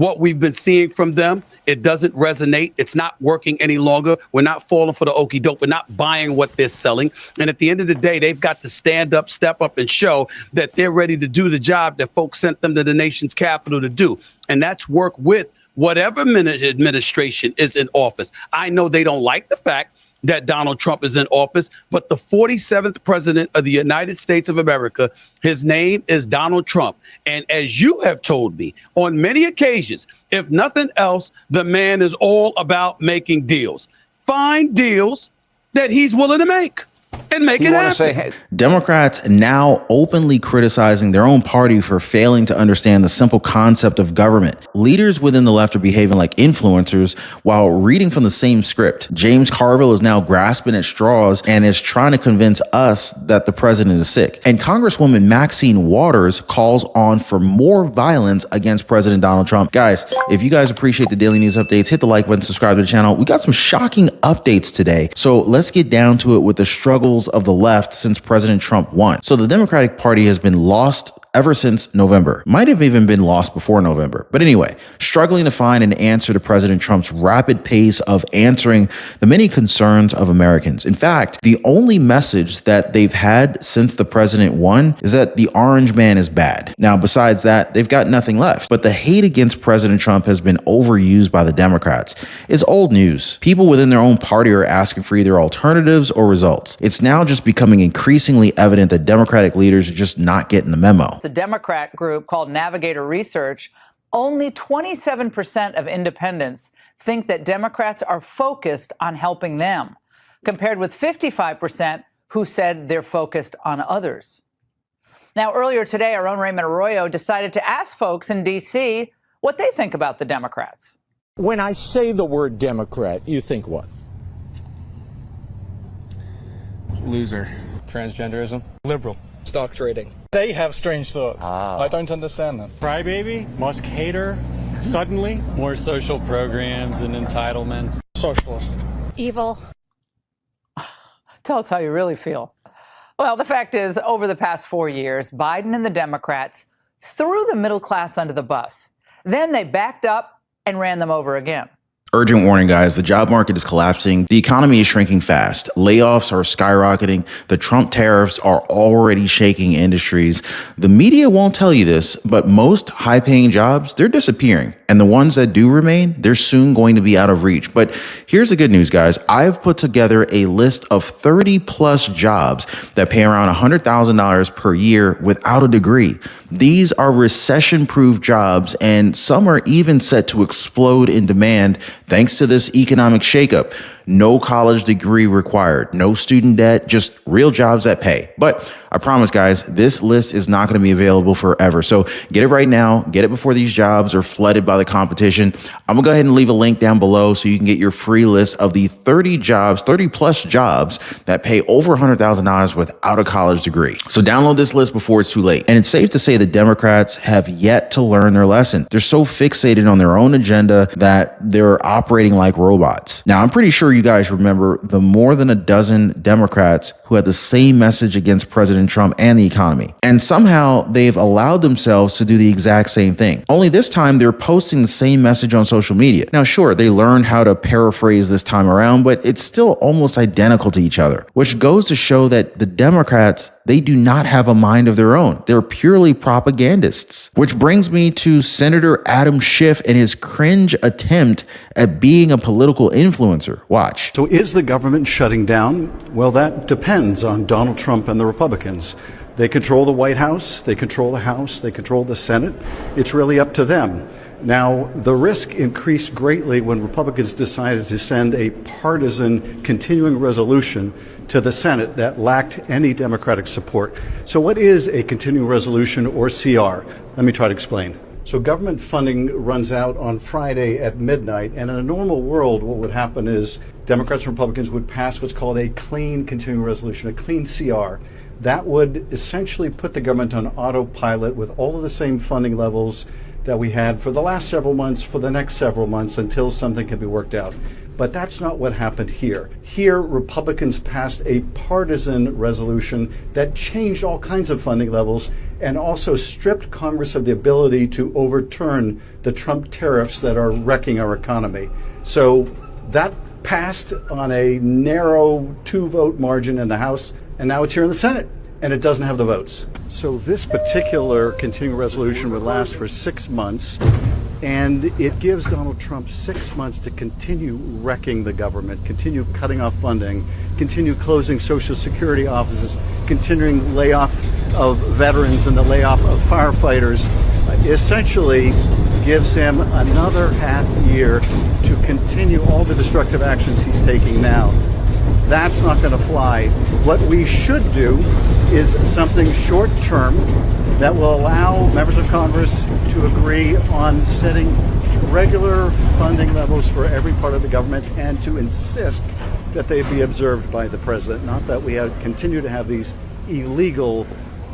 what we've been seeing from them, it doesn't resonate. It's not working any longer. We're not falling for the okie doke. We're not buying what they're selling. And at the end of the day, they've got to stand up, step up, and show that they're ready to do the job that folks sent them to the nation's capital to do. And that's work with whatever administration is in office. I know they don't like the fact that Donald Trump is in office, but the 47th president of the United States of America, his name is Donald Trump. And as you have told me on many occasions, if nothing else, the man is all about making deals. Find deals that he's willing to make and make it happen. Democrats now openly criticizing their own party for failing to understand the simple concept of government. Leaders within the left are behaving like influencers while reading from the same script. James Carville is now grasping at straws and is trying to convince us that the president is sick. And Congresswoman Maxine Waters calls on for more violence against President Donald Trump. Guys, if you guys appreciate the daily news updates, hit the like button, subscribe to the channel. We got some shocking updates today. So let's get down to it with the struggles of the left since President Trump won. So the Democratic Party has been lost ever since November. Might have even been lost before November. But anyway, struggling to find an answer to President Trump's rapid pace of answering the many concerns of Americans. In fact, the only message that they've had since the president won is that the orange man is bad. Now, besides that, they've got nothing left. But the hate against President Trump has been overused by the Democrats. It's old news. People within their own party are asking for either alternatives or results. It's now just becoming increasingly evident that Democratic leaders are just not getting the memo. The Democrat group called Navigator Research, only 27% of independents think that Democrats are focused on helping them, compared with 55% who said they're focused on others. Now, earlier today, our own Raymond Arroyo decided to ask folks in D.C. what they think about the Democrats. When I say the word Democrat, you think what? Loser. Transgenderism. Liberal. Stock trading. They have strange thoughts. I don't understand them. Crybaby, Musk hater, suddenly. More social programs and entitlements. Socialist. Evil. Tell us how you really feel. Well, the fact is, over the past 4 years, Biden and the Democrats threw the middle class under the bus. Then they backed up and ran them over again. Urgent warning, guys. The job market is collapsing. The economy is shrinking fast. Layoffs are skyrocketing. The Trump tariffs are already shaking industries. The media won't tell you this, but most high-paying jobs, they're disappearing. And the ones that do remain, they're soon going to be out of reach. But here's the good news, guys. I've put together a list of 30 plus jobs that pay around $100,000 per year without a degree. These are recession-proof jobs, and some are even set to explode in demand thanks to this economic shakeup. No college degree required, no student debt, just real jobs that pay. But I promise, guys, this list is not going to be available forever. So get it right now. Get it before these jobs are flooded by the competition. I'm going to go ahead and leave a link down below so you can get your free list of the 30 plus jobs that pay over $100,000 without a college degree. So download this list before it's too late. And it's safe to say the Democrats have yet to learn their lesson. They're so fixated on their own agenda that they're operating like robots. Now, I'm pretty sure you guys remember the more than a dozen Democrats who had the same message against President Trump and the economy. And somehow they've allowed themselves to do the exact same thing. Only this time they're posting the same message on social media. Now, sure, they learned how to paraphrase this time around, but it's still almost identical to each other, which goes to show that the Democrats, they do not have a mind of their own. They're purely propagandists. Which brings me to Senator Adam Schiff and his cringe attempt at being a political influencer. Watch. So is the government shutting down? Well, that depends on Donald Trump and the Republicans. They control the White House, they control the House, they control the Senate. It's really up to them. Now, the risk increased greatly when Republicans decided to send a partisan continuing resolution to the Senate that lacked any Democratic support. So what is a continuing resolution, or CR? Let me try to explain. So government funding runs out on Friday at midnight, and in a normal world, what would happen is Democrats and Republicans would pass what's called a clean continuing resolution, a clean CR. That would essentially put the government on autopilot with all of the same funding levels that we had for the last several months, for the next several months, until something can be worked out. But that's not what happened here. Here, Republicans passed a partisan resolution that changed all kinds of funding levels and also stripped Congress of the ability to overturn the Trump tariffs that are wrecking our economy. So that passed on a narrow 2-vote margin in the House, and now it's here in the Senate, and it doesn't have the votes. So this particular continuing resolution would last for 6 months, and it gives Donald Trump 6 months to continue wrecking the government, continue cutting off funding, continue closing Social Security offices, continuing layoff of veterans and the layoff of firefighters. Essentially gives him another half year to continue all the destructive actions he's taking now. That's not going to fly. What we should do is something short term that will allow members of Congress to agree on setting regular funding levels for every part of the government and to insist that they be observed by the president, not that we continue to have these illegal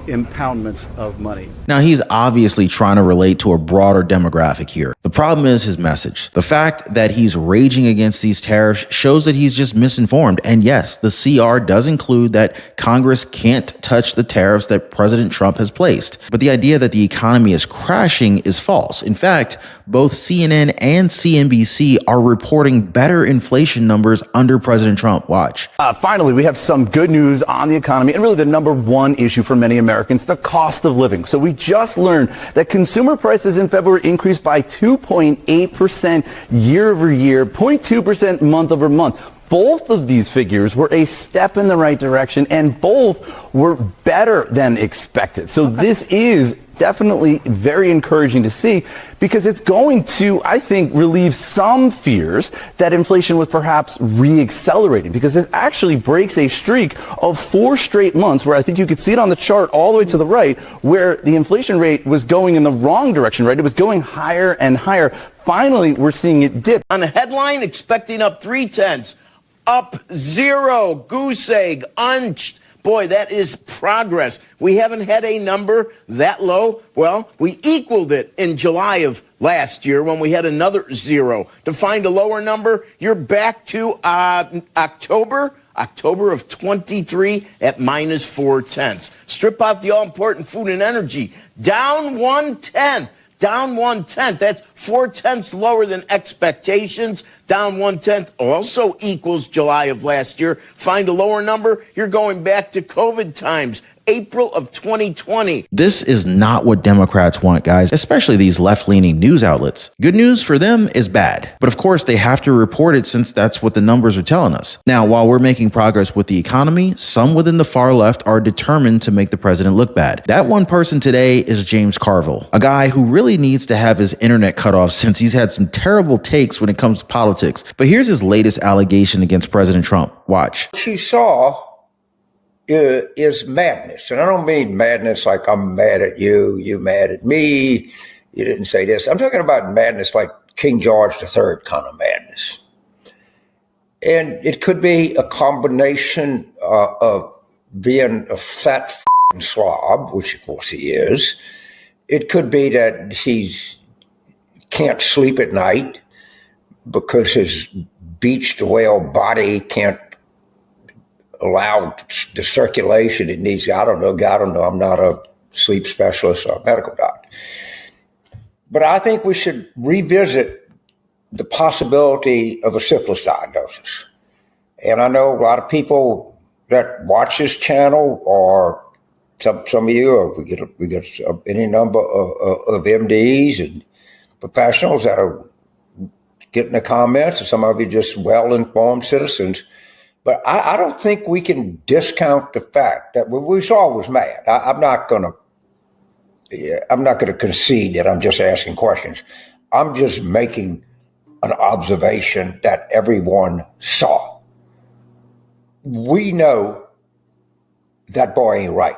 impoundments of money. Now, he's obviously trying to relate to a broader demographic here. The problem is his message. The fact that he's raging against these tariffs shows that he's just misinformed. And yes, the CR does include that Congress can't touch the tariffs that President Trump has placed. But the idea that the economy is crashing is false. In fact, both CNN and CNBC are reporting better inflation numbers under President Trump. Watch. Finally, we have some good news on the economy and really the number one issue for many Americans, the cost of living. So we just learned that consumer prices in February increased by 2.8% year over year, 0.2% month over month. Both of these figures were a step in the right direction, and both were better than expected. So this is definitely very encouraging to see, because it's going to, I think, relieve some fears that inflation was perhaps re-accelerating, because this actually breaks a streak of 4 straight months where I think you could see it on the chart all the way to the right, where the inflation rate was going in the wrong direction, right? It was going higher and higher. Finally, we're seeing it dip. On the headline, expecting up 0.3, up 0, goose egg, unched. Boy, that is progress. We haven't had a number that low. Well, we equaled it in July of last year when we had another 0. To find a lower number, you're back to October of 23 at minus 0.4. Strip out the all-important food and energy, down 1/10. Down 1/10. That's 0.4 lower than expectations. Down 1/10 also equals July of last year. Find a lower number, you're going back to COVID times. April of 2020. This is not what Democrats want, guys, especially these left-leaning news outlets. Good news for them is bad, but of course they have to report it since that's what the numbers are telling us. Now, while we're making progress with the economy, some within the far left are determined to make the president look bad. That one person today is James Carville, a guy who really needs to have his internet cut off since he's had some terrible takes when it comes to politics. But here's his latest allegation against President Trump. Watch. What you saw is madness. And I don't mean madness like I'm mad at you, you mad at me, you didn't say this. I'm talking about madness like King George III kind of madness. And it could be a combination of being a fat slob, which of course he is. It could be that he's can't sleep at night because his beached whale body can't allow the circulation it needs. I don't know. I'm not a sleep specialist or a medical doctor. But I think we should revisit the possibility of a syphilis diagnosis. And I know a lot of people that watch this channel, or some of you, or we get any number of MDs and professionals that are getting the comments, and some of you just well-informed citizens. But I don't think we can discount the fact that what we saw was mad. I'm not going to concede that I'm just asking questions. I'm just making an observation that everyone saw. We know that boy ain't right.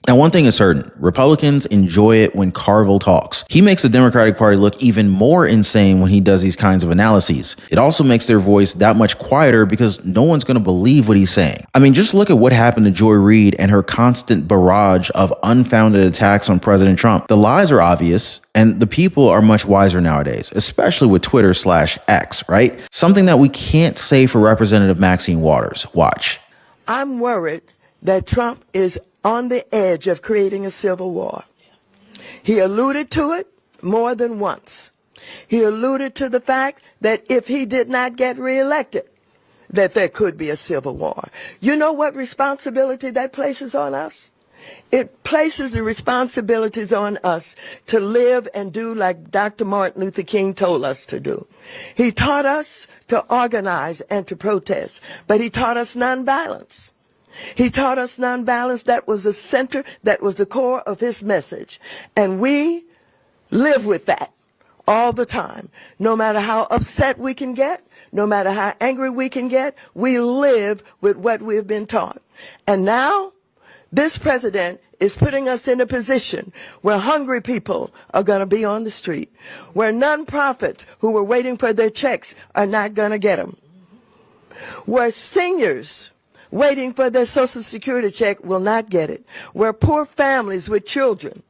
Now, one thing is certain, Republicans enjoy it when Carville talks. He makes the Democratic Party look even more insane when he does these kinds of analyses. It also makes their voice that much quieter because no one's going to believe what he's saying. I mean, just look at what happened to Joy Reid and her constant barrage of unfounded attacks on President Trump. The lies are obvious, and the people are much wiser nowadays, especially with Twitter/X, right? Something that we can't say for Representative Maxine Waters. Watch. I'm worried that Trump is on the edge of creating a civil war. He alluded to it more than once. He alluded to the fact that if he did not get reelected, that there could be a civil war. You know what responsibility that places on us? It places the responsibilities on us to live and do like Dr. Martin Luther King told us to do. He taught us to organize and to protest, but he taught us nonviolence. He taught us nonviolence. That was the center, that was the core of his message. And we live with that all the time. No matter how upset we can get, no matter how angry we can get, we live with what we've been taught. And now, this president is putting us in a position where hungry people are going to be on the street, where nonprofits who were waiting for their checks are not going to get them, where seniors waiting for their Social Security check will not get it, where poor families with children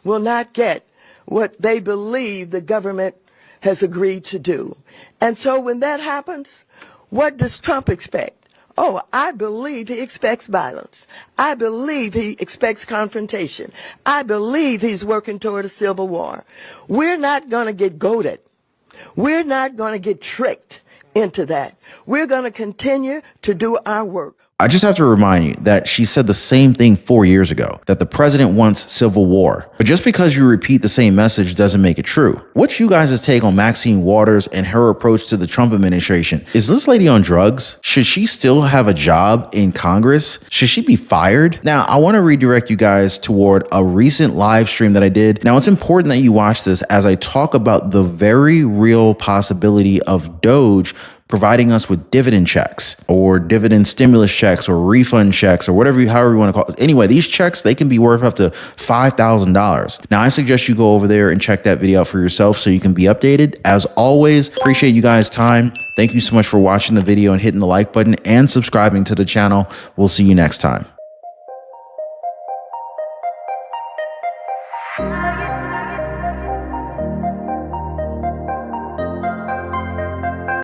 will not get what they believe the government has agreed to do. And so when that happens, what does Trump expect? Oh, I believe he expects violence. I believe he expects confrontation. I believe he's working toward a civil war. We're not going to get goaded. We're not going to get tricked into that. We're going to continue to do our work. I just have to remind you that she said the same thing 4 years ago, that the president wants civil war. But just because you repeat the same message doesn't make it true. What's you guys' take on Maxine Waters and her approach to the Trump administration? Is this lady on drugs? Should she still have a job in Congress? Should she be fired? Now, I want to redirect you guys toward a recent live stream that I did. Now, it's important that you watch this as I talk about the very real possibility of Doge providing us with dividend checks or dividend stimulus checks or refund checks or however you want to call it. Anyway, these checks, they can be worth up to $5,000. Now, I suggest you go over there and check that video out for yourself so you can be updated. As always, appreciate you guys' time. Thank you so much for watching the video and hitting the like button and subscribing to the channel. We'll see you next time.